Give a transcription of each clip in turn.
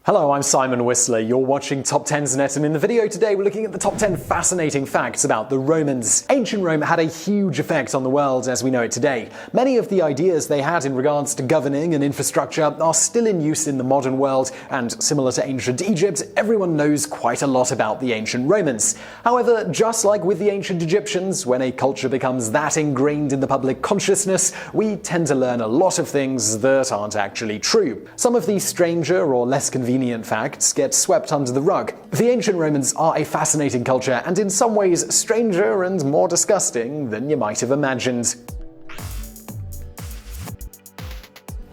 Hello, I'm Simon Whistler. You're watching TopTenzNet, and in the video today we're looking at the top 10 fascinating facts about the Romans. Ancient Rome had a huge effect on the world as we know it today. Many of the ideas they had in regards to governing and infrastructure are still in use in the modern world, and similar to ancient Egypt, everyone knows quite a lot about the ancient Romans. However, just like with the ancient Egyptians, when a culture becomes that ingrained in the public consciousness, we tend to learn a lot of things that aren't actually true. Some of these stranger or less convenient facts get swept under the rug. The ancient Romans are a fascinating culture, and in some ways stranger and more disgusting than you might have imagined.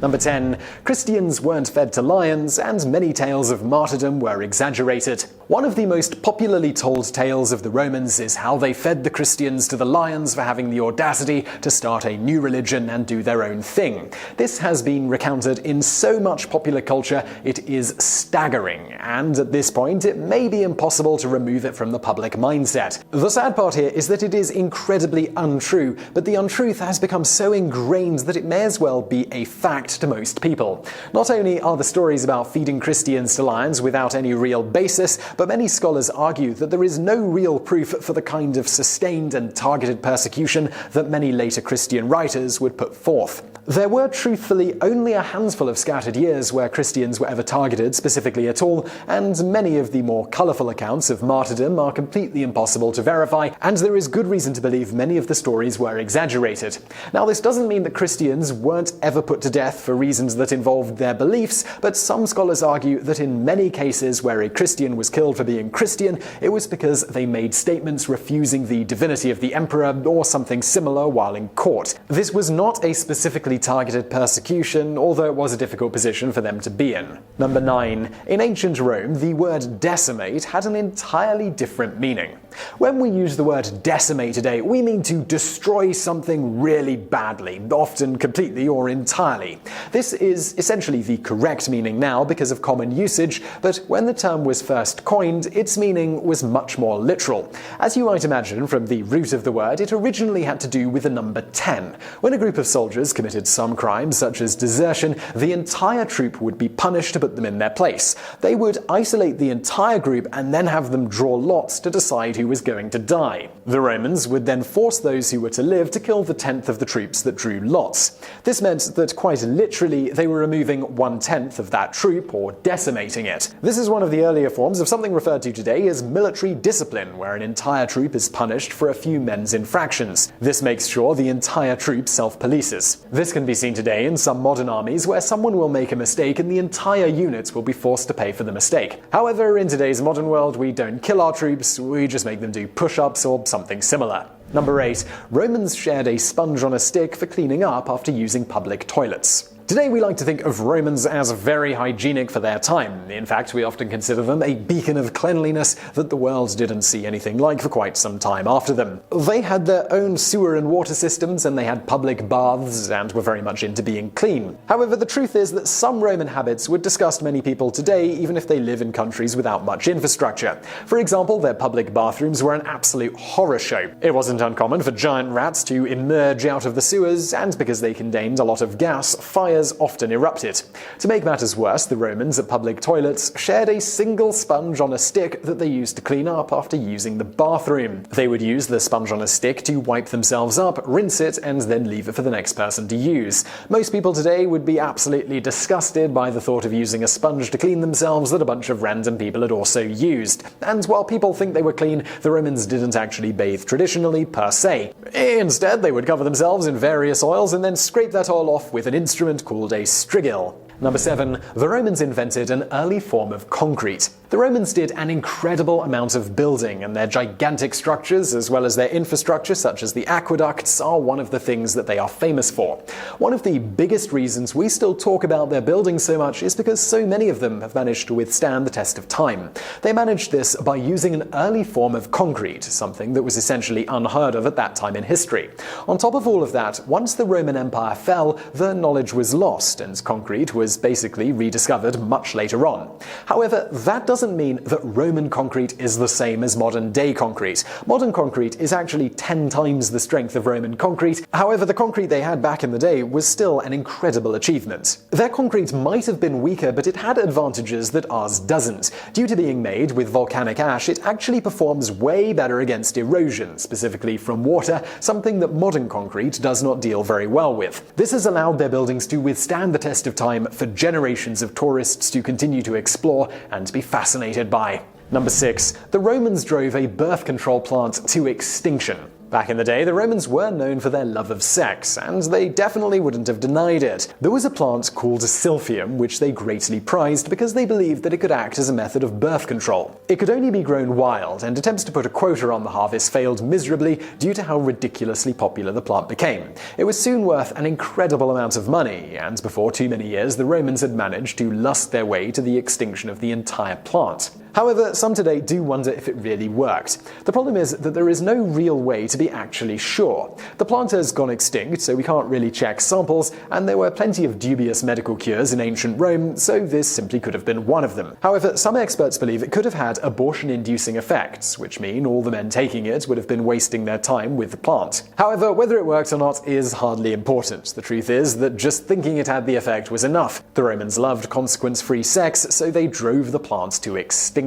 Number 10. Christians weren't fed to lions, and many tales of martyrdom were exaggerated. One of the most popularly told tales of the Romans is how they fed the Christians to the lions for having the audacity to start a new religion and do their own thing. This has been recounted in so much popular culture it is staggering, and at this point it may be impossible to remove it from the public mindset. The sad part here is that it is incredibly untrue, but the untruth has become so ingrained that it may as well be a fact to most people. Not only are the stories about feeding Christians to lions without any real basis, but many scholars argue that there is no real proof for the kind of sustained and targeted persecution that many later Christian writers would put forth. There were truthfully only a handful of scattered years where Christians were ever targeted specifically at all, and many of the more colourful accounts of martyrdom are completely impossible to verify, and there is good reason to believe many of the stories were exaggerated. Now, this doesn't mean that Christians weren't ever put to death for reasons that involved their beliefs, but some scholars argue that in many cases where a Christian was killed for being Christian, it was because they made statements refusing the divinity of the emperor or something similar while in court. This was not a specifically targeted persecution, although it was a difficult position for them to be in. Number 9. In ancient Rome, the word decimate had an entirely different meaning. When we use the word decimate today, we mean to destroy something really badly, often completely or entirely. This is essentially the correct meaning now because of common usage, but when the term was first coined, its meaning was much more literal. As you might imagine from the root of the word, it originally had to do with the number 10. When a group of soldiers committed some crime, such as desertion, the entire troop would be punished to put them in their place. They would isolate the entire group and then have them draw lots to decide who was going to die. The Romans would then force those who were to live to kill the 10th of the troops that drew lots. This meant that quite literally they were removing 1/10 of that troop, or decimating it. This is one of the earlier forms of something referred to today as military discipline, where an entire troop is punished for a few men's infractions. This makes sure the entire troop self-polices. This can be seen today in some modern armies where someone will make a mistake and the entire unit will be forced to pay for the mistake. However, in today's modern world, we don't kill our troops, we just make them do push-ups or something similar. Number 8. Romans shared a sponge on a stick for cleaning up after using public toilets. Today we like to think of Romans as very hygienic for their time. In fact, we often consider them a beacon of cleanliness that the world didn't see anything like for quite some time after them. They had their own sewer and water systems, and they had public baths and were very much into being clean. However, the truth is that some Roman habits would disgust many people today, even if they live in countries without much infrastructure. For example, their public bathrooms were an absolute horror show. It wasn't uncommon for giant rats to emerge out of the sewers, and because they contained a lot of gas, fires often erupted. To make matters worse, the Romans at public toilets shared a single sponge on a stick that they used to clean up after using the bathroom. They would use the sponge on a stick to wipe themselves up, rinse it, and then leave it for the next person to use. Most people today would be absolutely disgusted by the thought of using a sponge to clean themselves that a bunch of random people had also used. And while people think they were clean, the Romans didn't actually bathe traditionally per se. Instead, they would cover themselves in various oils and then scrape that oil off with an instrument called a strigil. Number 7. The Romans invented an early form of concrete. The Romans did an incredible amount of building, and their gigantic structures, as well as their infrastructure such as the aqueducts, are one of the things that they are famous for. One of the biggest reasons we still talk about their buildings so much is because so many of them have managed to withstand the test of time. They managed this by using an early form of concrete, something that was essentially unheard of at that time in history. On top of all of that, once the Roman Empire fell, the knowledge was lost, and concrete was was basically rediscovered much later on. However, that doesn't mean that Roman concrete is the same as modern-day concrete. Modern concrete is actually 10 times the strength of Roman concrete. However, the concrete they had back in the day was still an incredible achievement. Their concrete might have been weaker, but it had advantages that ours doesn't. Due to being made with volcanic ash, it actually performs way better against erosion, specifically from water, something that modern concrete does not deal very well with. This has allowed their buildings to withstand the test of time for generations of tourists to continue to explore and be fascinated by. Number 6. The Romans drove a birth control plant to extinction. Back in the day, the Romans were known for their love of sex, and they definitely wouldn't have denied it. There was a plant called silphium, which they greatly prized because they believed that it could act as a method of birth control. It could only be grown wild, and attempts to put a quota on the harvest failed miserably due to how ridiculously popular the plant became. It was soon worth an incredible amount of money, and before too many years, the Romans had managed to lust their way to the extinction of the entire plant. However, some today do wonder if it really worked. The problem is that there is no real way to be actually sure. The plant has gone extinct, so we can't really check samples, and there were plenty of dubious medical cures in ancient Rome, so this simply could have been one of them. However, some experts believe it could have had abortion-inducing effects, which mean all the men taking it would have been wasting their time with the plant. However, whether it worked or not is hardly important. The truth is that just thinking it had the effect was enough. The Romans loved consequence-free sex, so they drove the plant to extinction.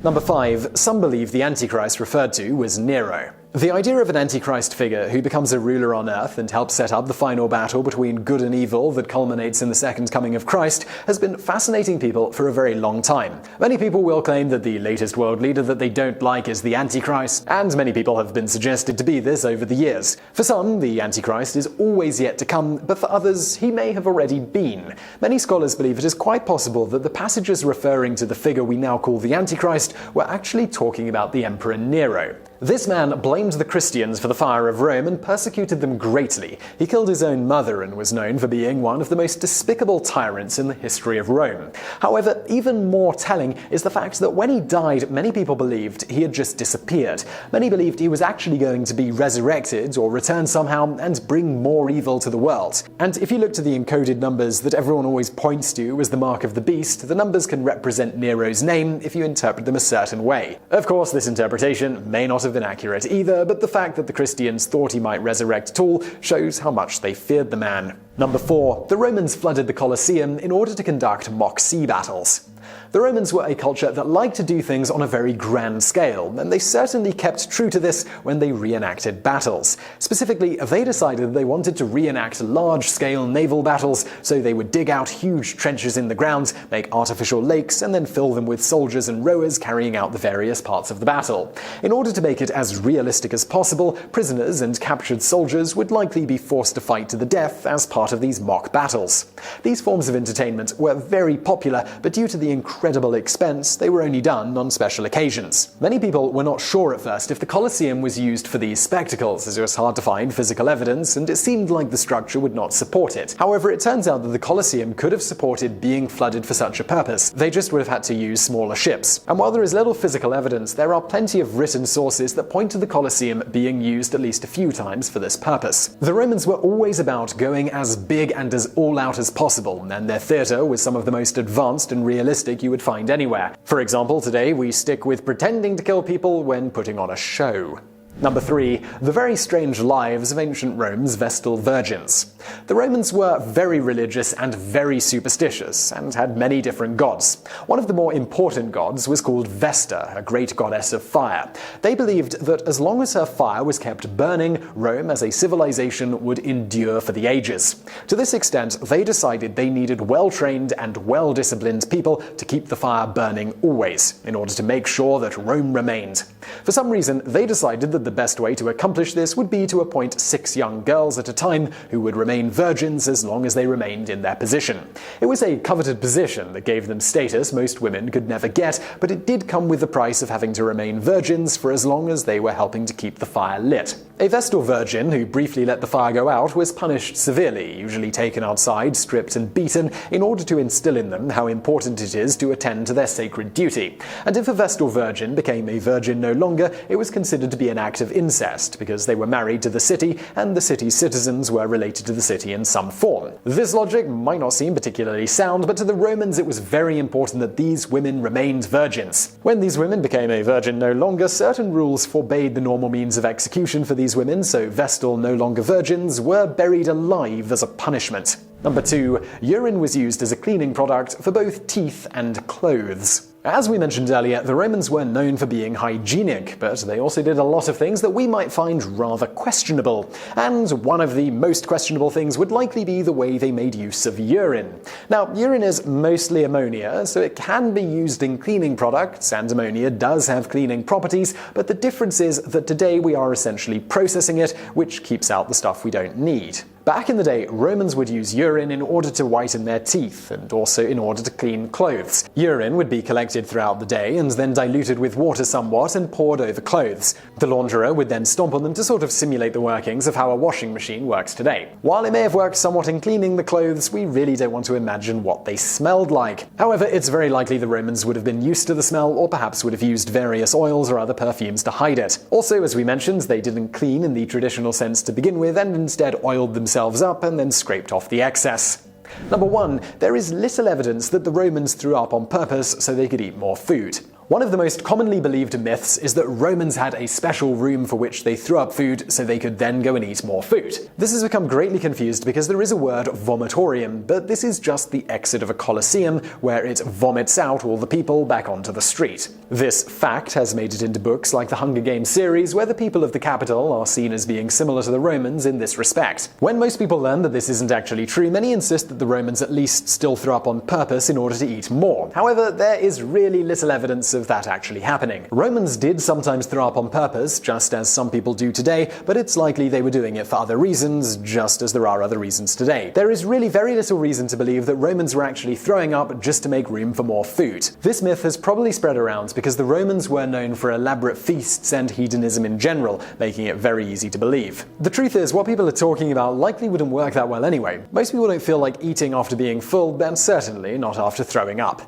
Number 5. Some believe the Antichrist referred to was Nero. The idea of an Antichrist figure who becomes a ruler on Earth and helps set up the final battle between good and evil that culminates in the second coming of Christ has been fascinating people for a very long time. Many people will claim that the latest world leader that they don't like is the Antichrist, and many people have been suggested to be this over the years. For some, the Antichrist is always yet to come, but for others, he may have already been. Many scholars believe it is quite possible that the passages referring to the figure we now call the Antichrist were actually talking about the Emperor Nero. This man blamed the Christians for the fire of Rome and persecuted them greatly. He killed his own mother and was known for being one of the most despicable tyrants in the history of Rome. However, even more telling is the fact that when he died, many people believed he had just disappeared. Many believed he was actually going to be resurrected or return somehow and bring more evil to the world. And if you look to the encoded numbers that everyone always points to as the mark of the beast, the numbers can represent Nero's name if you interpret them a certain way. Of course, this interpretation may not have been accurate either, but the fact that the Christians thought he might resurrect at all shows how much they feared the man. Number 4. The Romans flooded the Colosseum in order to conduct mock sea battles. The Romans were a culture that liked to do things on a very grand scale, and they certainly kept true to this when they reenacted battles. Specifically, they decided they wanted to reenact large-scale naval battles, so they would dig out huge trenches in the ground, make artificial lakes, and then fill them with soldiers and rowers carrying out the various parts of the battle. In order to make it as realistic as possible, prisoners and captured soldiers would likely be forced to fight to the death as part of these mock battles. These forms of entertainment were very popular, but due to the incredible expense, they were only done on special occasions. Many people were not sure at first if the Colosseum was used for these spectacles, as it was hard to find physical evidence, and it seemed like the structure would not support it. However, it turns out that the Colosseum could have supported being flooded for such a purpose. They just would have had to use smaller ships. And while there is little physical evidence, there are plenty of written sources that point to the Colosseum being used at least a few times for this purpose. The Romans were always about going as big and as all-out as possible, and their theatre was some of the most advanced and realistic you would find anywhere. For example, today we stick with pretending to kill people when putting on a show. Number 3. The very strange lives of ancient Rome's Vestal Virgins. The Romans were very religious and very superstitious, and had many different gods. One of the more important gods was called Vesta, a great goddess of fire. They believed that as long as her fire was kept burning, Rome as a civilization would endure for the ages. To this extent, they decided they needed well-trained and well-disciplined people to keep the fire burning always, in order to make sure that Rome remained. For some reason, they decided that the best way to accomplish this would be to appoint 6 young girls at a time who would remain virgins as long as they remained in their position. It was a coveted position that gave them status most women could never get, but it did come with the price of having to remain virgins for as long as they were helping to keep the fire lit. A Vestal Virgin who briefly let the fire go out was punished severely, usually taken outside, stripped and beaten, in order to instill in them how important it is to attend to their sacred duty. And if a Vestal Virgin became a virgin no longer, it was considered to be an act of incest, because they were married to the city, and the city's citizens were related to the city in some form. This logic might not seem particularly sound, but to the Romans it was very important that these women remained virgins. When these women became a virgin no longer, certain rules forbade the normal means of execution for these women, so Vestal no longer virgins were buried alive as a punishment. Number 2. Urine was used as a cleaning product for both teeth and clothes. As we mentioned earlier, the Romans were known for being hygienic, but they also did a lot of things that we might find rather questionable. And one of the most questionable things would likely be the way they made use of urine. Now, urine is mostly ammonia, so it can be used in cleaning products, and ammonia does have cleaning properties, but the difference is that today we are essentially processing it, which keeps out the stuff we don't need. Back in the day, Romans would use urine in order to whiten their teeth, and also in order to clean clothes. Urine would be collected throughout the day and then diluted with water somewhat and poured over clothes. The launderer would then stomp on them to sort of simulate the workings of how a washing machine works today. While it may have worked somewhat in cleaning the clothes, we really don't want to imagine what they smelled like. However, it's very likely the Romans would have been used to the smell, or perhaps would have used various oils or other perfumes to hide it. Also, as we mentioned, they didn't clean in the traditional sense to begin with, and instead oiled themselves up and then scraped off the excess. Number 1. There is little evidence that the Romans threw up on purpose so they could eat more food. One of the most commonly believed myths is that Romans had a special room for which they threw up food so they could then go and eat more food. This has become greatly confused because there is a word vomitorium, but this is just the exit of a Colosseum where it vomits out all the people back onto the street. This fact has made it into books like the Hunger Games series, where the people of the capital are seen as being similar to the Romans in this respect. When most people learn that this isn't actually true, many insist that the Romans at least still threw up on purpose in order to eat more. However, there is really little evidence of that actually happening. Romans did sometimes throw up on purpose, just as some people do today, but it's likely they were doing it for other reasons, just as there are other reasons today. There is really very little reason to believe that Romans were actually throwing up just to make room for more food. This myth has probably spread around because the Romans were known for elaborate feasts and hedonism in general, making it very easy to believe. The truth is, what people are talking about likely wouldn't work that well anyway. Most people don't feel like eating after being full, and certainly not after throwing up.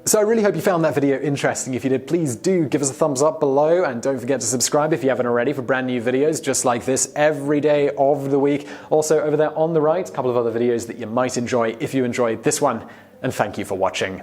So I really hope you found that video interesting. If you did, please do give us a thumbs up below, and don't forget to subscribe if you haven't already for brand new videos just like this every day of the week. Also over there on the right, a couple of other videos that you might enjoy if you enjoyed this one, and thank you for watching.